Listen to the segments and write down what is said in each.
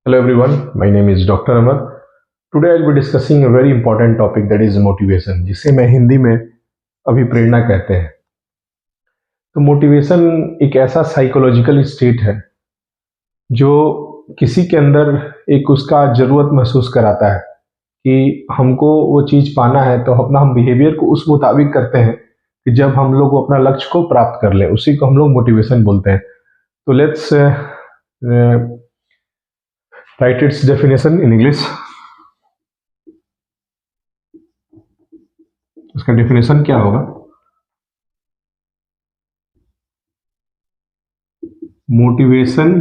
Hello everyone, my name is Dr. Amar. Today I'll be discussing a very important topic that is motivation, जिसे मैं हिंदी में अभिप्रेरणा कहते हैं। तो मोटिवेशन एक ऐसा साइकोलॉजिकल स्टेट है जो किसी के अंदर एक उसका ज़रूरत महसूस कराता है कि हमको वो चीज़ पाना है, तो अपना हम बिहेवियर को उस मुताबिक करते हैं कि जब हम लोग वो अपना लक्ष्य को प्राप्त कर लें, उसी को हम लोग मोटिवेशन बोलते हैं। तो let's write it's definition in English. इसका डेफिनेशन क्या होगा? Motivation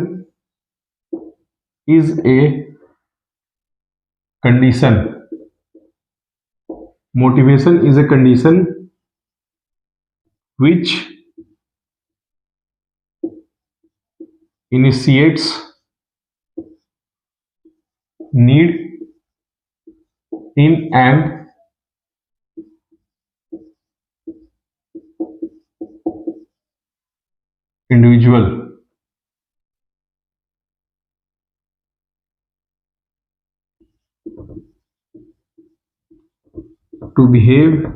is a condition. Motivation is a condition which initiates need in an individual to behave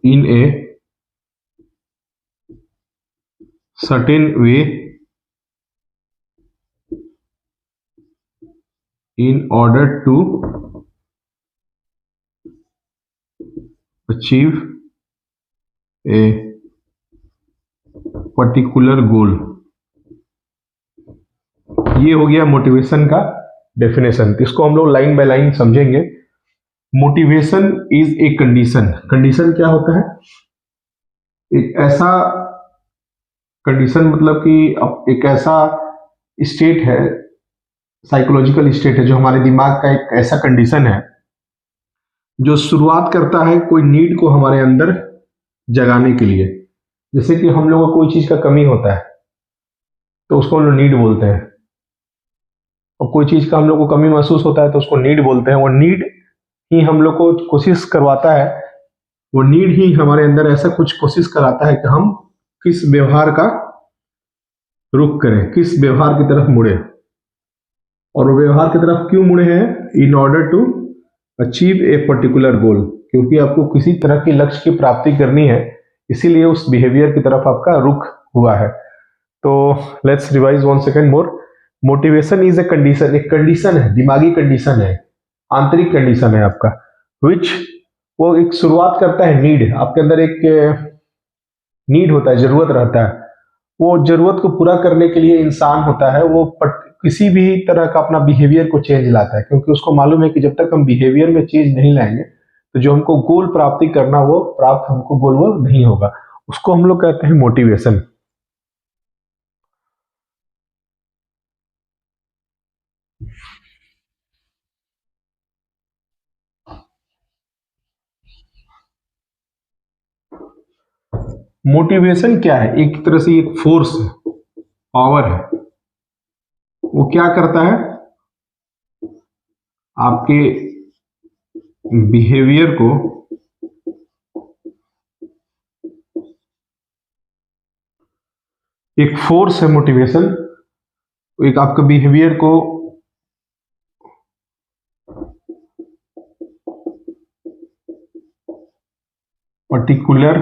in a certain way in order to achieve a particular goal। ये हो गया motivation का definition. इसको हम लोग लाइन बाय लाइन समझेंगे। Motivation is a condition. Condition क्या होता है? एक ऐसा कंडीशन, मतलब कि अब एक ऐसा स्टेट है, साइकोलॉजिकल स्टेट है, जो हमारे दिमाग का एक ऐसा कंडीशन है जो शुरुआत करता है कोई नीड को हमारे अंदर जगाने के लिए। जैसे कि हम लोगों को कोई चीज का कमी होता है तो उसको हम लोग नीड बोलते हैं, और कोई चीज का हम लोग को कमी महसूस होता है तो उसको नीड बोलते हैं। वो नीड ही हम लोग को कोशिश करवाता है, वो नीड ही हमारे अंदर ऐसा कुछ कोशिश कराता है कि हम किस व्यवहार का रुख करें, किस व्यवहार की तरफ मुड़े। और वो व्यवहार की तरफ क्यों मुड़े हैं? In order to achieve a particular goal, क्योंकि आपको किसी तरह की लक्ष्य की प्राप्ति करनी है, इसीलिए उस बिहेवियर की तरफ आपका रुख हुआ है। तो let's revise one second more. Motivation is a condition, एक कंडीशन है, दिमागी कंडीशन है, आंतरिक कंडीशन है आपका, विच वो एक शुरुआत करता है नीड। आपके अंदर एक नीड होता है, जरूरत रहता है। वो जरूरत को पूरा करने के लिए इंसान होता है, वो किसी भी तरह का अपना बिहेवियर को चेंज लाता है, क्योंकि उसको मालूम है कि जब तक हम बिहेवियर में चेंज नहीं लाएंगे तो जो हमको गोल प्राप्ति करना, वो प्राप्त हमको गोल वो नहीं होगा। उसको हम लोग कहते हैं मोटिवेशन। मोटिवेशन क्या है? एक तरह से एक फोर्स है, पावर है। वो क्या करता है? आपके बिहेवियर को एक फोर्स है मोटिवेशन, एक आपके बिहेवियर को पर्टिकुलर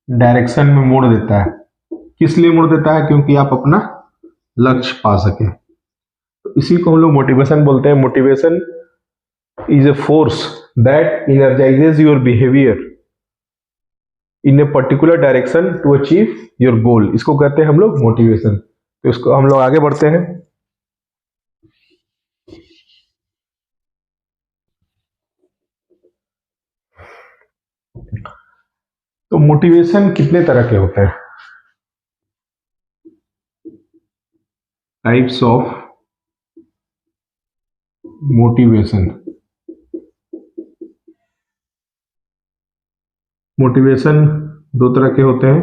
डायरेक्शन में मोड़ देता है। किस लिए मोड़ देता है? क्योंकि आप अपना लक्ष्य पा सके। तो इसी को हम लोग मोटिवेशन बोलते हैं। Motivation is a force that energizes your behaviour in a particular direction to achieve your goal. इसको कहते हैं हम लोग मोटिवेशन। तो इसको हम लोग आगे बढ़ते हैं। तो मोटिवेशन कितने तरह के होते हैं? Types of motivation. मोटिवेशन दो तरह के होते हैं।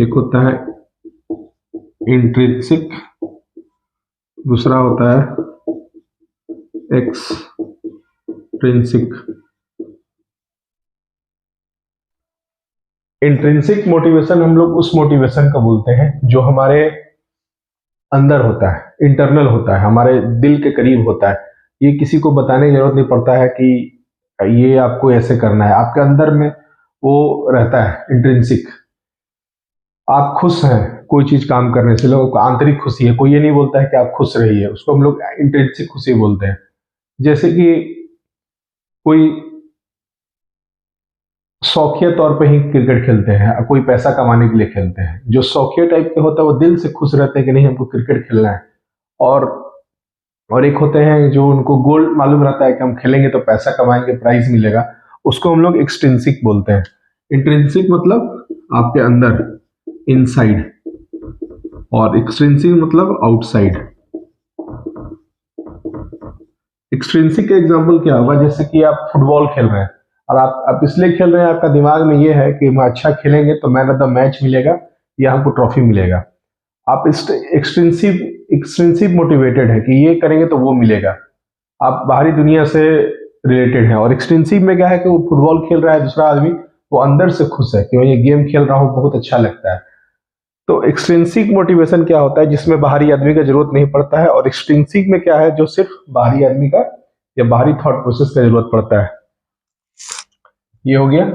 एक होता है इंट्रिंसिक, दूसरा होता है एक्सट्रिंसिक। इंट्रिंसिक मोटिवेशन हम लोग उस मोटिवेशन को बोलते हैं जो हमारे अंदर होता है, इंटरनल होता है, हमारे दिल के करीब होता है। ये किसी को बताने की जरूरत नहीं पड़ता है कि ये आपको ऐसे करना है, आपके अंदर में वो रहता है इंट्रिंसिक। आप खुश हैं कोई चीज काम करने से, लोगों को आंतरिक खुशी है, कोई ये नहीं बोलता है कि आप खुश रहिए, उसको हम लोग इंट्रिंसिक खुशी बोलते हैं। जैसे कि कोई शौकिया तौर पे ही क्रिकेट खेलते हैं, कोई पैसा कमाने के लिए खेलते हैं, जो शौकिया टाइप के होता है वो दिल से खुश रहते हैं कि नहीं हमको क्रिकेट खेलना है। और और एक होते हैं जो उनको गोल मालूम रहता है कि हम खेलेंगे तो पैसा कमाएंगे, प्राइज मिलेगा, उसको हम लोग एक्सट्रिंसिक बोलते हैं। इंट्रिंसिक मतलब आपके अंदर, इनसाइड, और एक्सट्रिंसिक मतलब आउटसाइड। एक्सट्रिंसिक का एग्जांपल क्या होगा, जैसे कि आप फुटबॉल खेल रहे हैं और आप इसलिए खेल रहे हैं, आपका दिमाग में ये है कि हम अच्छा खेलेंगे तो मैन ऑफ द मैच मिलेगा या हमको ट्रॉफी मिलेगा। आप एक्सट्रिंसिव एक्सट्रिंसिव मोटिवेटेड है कि ये करेंगे तो वो मिलेगा, आप बाहरी दुनिया से रिलेटेड है। और एक्सटेंसिव में क्या है कि वो फुटबॉल खेल रहा है दूसरा आदमी, वो अंदर से खुश है कि मैं ये गेम खेल रहा हूँ, बहुत अच्छा लगता है। तो एक्सट्रिंसिक मोटिवेशन क्या होता है जिसमें बाहरी आदमी का जरूरत नहीं पड़ता है, और एक्सट्रिंसिक में क्या है जो सिर्फ बाहरी आदमी का या बाहरी थॉट प्रोसेस का जरूरत पड़ता है। ये हो गया।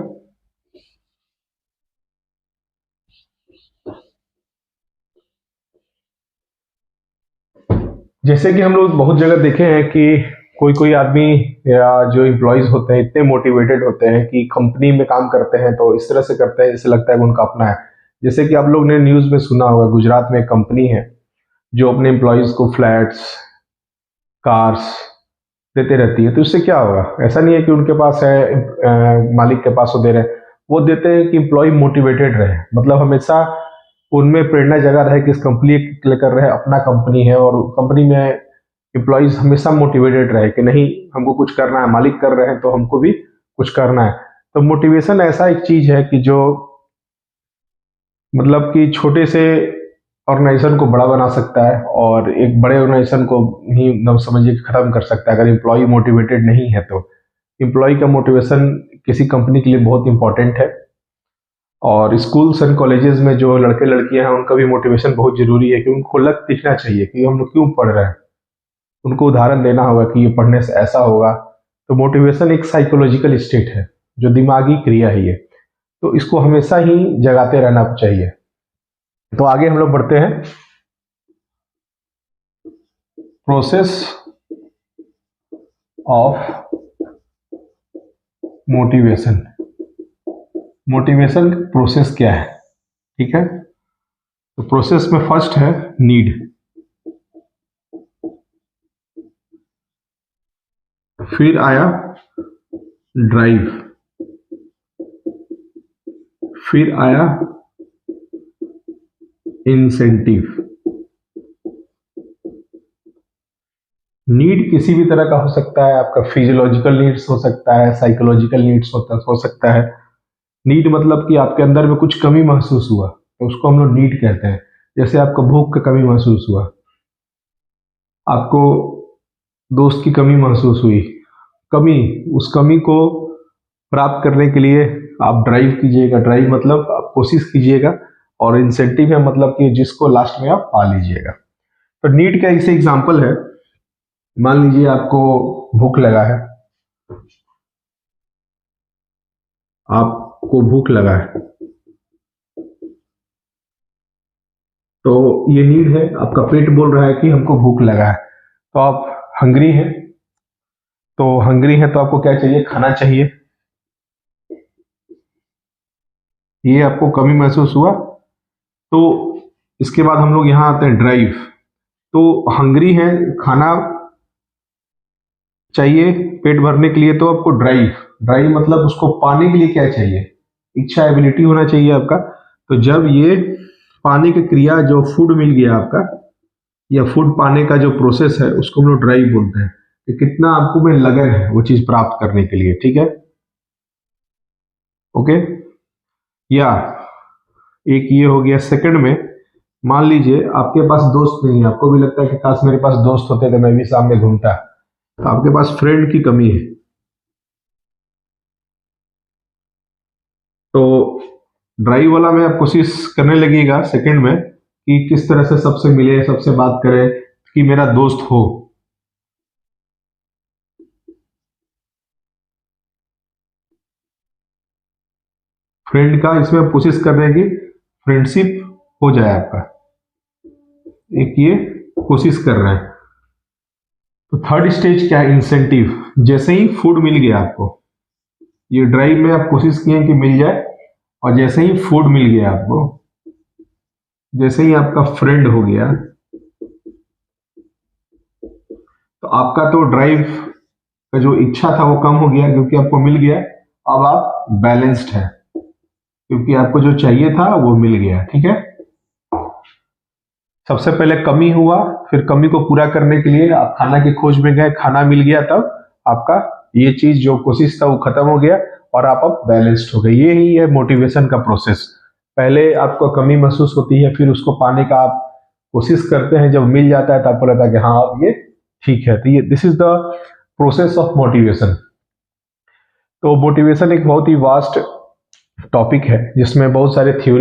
जैसे कि हम लोग बहुत जगह देखे हैं कि कोई कोई आदमी या जो एम्प्लॉयज होते हैं इतने मोटिवेटेड होते हैं कि कंपनी में काम करते हैं तो इस तरह से करते हैं जैसे लगता है कि उनका अपना है। जैसे कि आप लोग ने न्यूज में सुना होगा, गुजरात में एक कंपनी है जो अपने एम्प्लॉयज को फ्लैट्स, कार्स देते रहती है। तो इससे क्या होगा, ऐसा नहीं है कि उनके पास है, मालिक के पास वो दे रहे हैं, वो देते हैं कि एम्प्लॉय मोटिवेटेड रहे, मतलब हमेशा उनमें प्रेरणा जगा रहे कि इस कंपनी के लिए कर रहे हैं, अपना कंपनी है और कंपनी में एम्प्लॉयज हमेशा मोटिवेटेड रहे कि नहीं हमको कुछ करना है, मालिक कर रहे हैं तो हमको भी कुछ करना है। तो मोटिवेशन ऐसा एक चीज है कि जो मतलब कि छोटे से ऑर्गेनाइजेशन को बड़ा बना सकता है और एक बड़े ऑर्गेनाइजेशन को ही मतलब समझिए कि खत्म कर सकता है अगर एम्प्लॉय मोटिवेटेड नहीं है तो। एम्प्लॉय का मोटिवेशन किसी कंपनी के लिए बहुत इंपॉर्टेंट है। और स्कूल्स एंड कॉलेजेस में जो लड़के लड़कियां हैं उनका भी मोटिवेशन बहुत जरूरी है कि उनको लग दिखना चाहिए कि हम लोग क्यों पढ़ रहे हैं, उनको उदाहरण देना होगा कि ये पढ़ने से ऐसा होगा। तो मोटिवेशन एक साइकोलॉजिकल स्टेट है, जो दिमागी क्रिया है ये, तो इसको हमेशा ही जगाते रहना चाहिए। तो आगे हम लोग बढ़ते हैं। Process of motivation. Motivation process क्या है, ठीक है। तो प्रोसेस में फर्स्ट है नीड, फिर आया ड्राइव, फिर आया इंसेंटिव। नीड किसी भी तरह का हो सकता है, आपका फिजियोलॉजिकल नीड्स हो सकता है, साइकोलॉजिकल नीड्स हो सकता है। नीड मतलब कि आपके अंदर में कुछ कमी महसूस हुआ तो उसको हम लोग नीड कहते हैं। जैसे आपको भूख की कमी महसूस हुआ, आपको दोस्त की कमी महसूस हुई, कमी, उस कमी को प्राप्त करने के लिए आप ड्राइव कीजिएगा, ड्राइव मतलब आप कोशिश कीजिएगा, और इंसेंटिव है मतलब कि जिसको लास्ट में आप पा लीजिएगा। तो नीड का इसे एग्जांपल है, मान लीजिए आपको भूख लगा है, आपको भूख लगा है तो ये नीड है, आपका पेट बोल रहा है कि हमको भूख लगा है, तो आप हंग्री हैं, तो हंग्री है तो आपको क्या चाहिए, खाना चाहिए। ये आपको कमी महसूस हुआ, तो इसके बाद हम लोग यहाँ आते हैं ड्राइव। तो हंग्री है, खाना चाहिए पेट भरने के लिए, तो आपको ड्राइव, ड्राइव मतलब उसको पाने के लिए क्या चाहिए, इच्छा, एबिलिटी होना चाहिए आपका। तो जब ये पाने की क्रिया, जो फूड मिल गया आपका या फूड पाने का जो प्रोसेस है उसको हम लोग ड्राइव बोलते हैं, कि कितना आपको में लगन है वो चीज प्राप्त करने के लिए, ठीक है, ओके। या एक ये हो गया। सेकंड में मान लीजिए आपके पास दोस्त नहीं है, आपको भी लगता है कि काश मेरे पास दोस्त होते तो मैं भी सामने घूमता, तो आपके पास फ्रेंड की कमी है। तो ड्राइव वाला में आप कोशिश करने लगेगा सेकंड में कि किस तरह से सबसे मिले, सबसे बात करे, कि मेरा दोस्त हो। फ्रेंड का इसमें आप कोशिश कर रहे हैं कि फ्रेंडशिप हो जाए आपका, एक ये कोशिश कर रहे हैं। तो थर्ड स्टेज क्या है, इंसेंटिव। जैसे ही फूड मिल गया आपको, ये ड्राइव में आप कोशिश किए कि मिल जाए, और जैसे ही फूड मिल गया आपको, जैसे ही आपका फ्रेंड हो गया, तो आपका तो ड्राइव का जो इच्छा था वो कम हो गया क्योंकि आपको मिल गया। अब आप बैलेंस्ड है क्योंकि आपको जो चाहिए था वो मिल गया। ठीक है, सबसे पहले कमी हुआ, फिर कमी को पूरा करने के लिए आप खाना की खोज में गए, खाना मिल गया, तब आपका ये चीज जो कोशिश था वो खत्म हो गया और आप अब बैलेंस्ड हो गए। ये ही है मोटिवेशन का प्रोसेस। पहले आपको कमी महसूस होती है, फिर उसको पाने का आप कोशिश करते हैं, जब मिल जाता है तब पता लगता है कि हाँ अब ये ठीक है। तो ये this is the process of motivation. तो मोटिवेशन एक बहुत ही वास्ट टॉपिक है जिसमें बहुत सारे थ्योरी